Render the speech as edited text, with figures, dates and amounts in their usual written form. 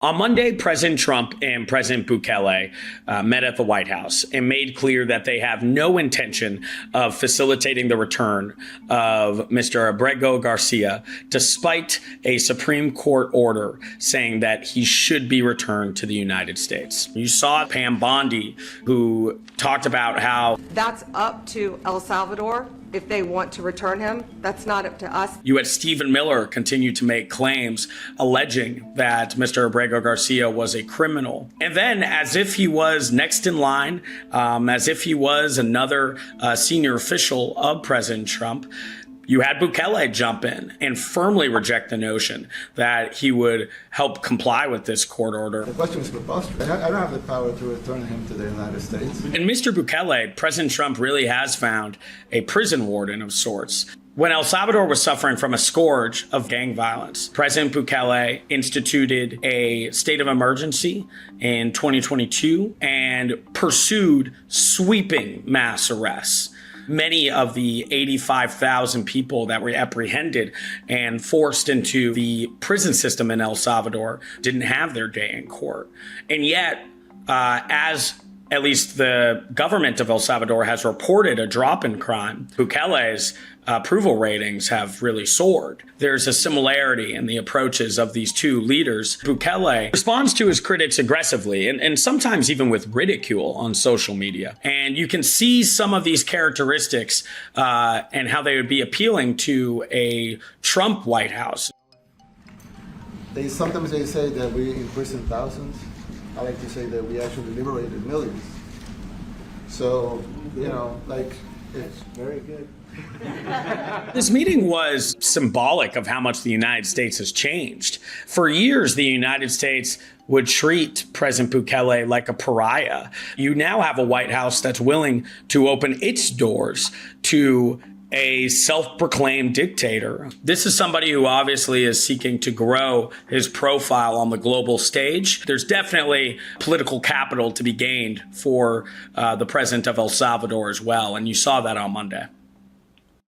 On Monday, President Trump and President Bukele met at the White House and made clear that they have no intention of facilitating the return of Mr. Abrego Garcia, despite a Supreme Court order saying that he should be returned to the United States. You saw Pam Bondi, who talked about how that's up to El Salvador. If they want to return him, that's not up to us. You had Stephen Miller continue to make claims alleging that Mr. Abrego Garcia was a criminal. And then, as if he was next in line, as if he was another senior official of President Trump, you had Bukele jump in and firmly reject the notion that he would help comply with this court order. The question is preposterous. I don't have the power to return him to the United States. And Mr. Bukele, President Trump really has found a prison warden of sorts. When El Salvador was suffering from a scourge of gang violence, President Bukele instituted a state of emergency in 2022 and pursued sweeping mass arrests. Many of the 85,000 people that were apprehended and forced into the prison system in El Salvador didn't have their day in court. And yet, as at least the government of El Salvador has reported a drop in crime, Bukele's approval ratings have really soared. There's a similarity in the approaches of these two leaders. Bukele responds to his critics aggressively and sometimes even with ridicule on social media. And you can see some of these characteristics and how they would be appealing to a Trump White House. Sometimes they say that we imprisoned thousands. I like to say that we actually liberated millions. So, it's very good. This meeting was symbolic of how much the United States has changed. For years, the United States would treat President Bukele like a pariah. You now have a White House that's willing to open its doors to a self-proclaimed dictator. This is somebody who obviously is seeking to grow his profile on the global stage. There's definitely political capital to be gained for the president of El Salvador as well, and you saw that on Monday.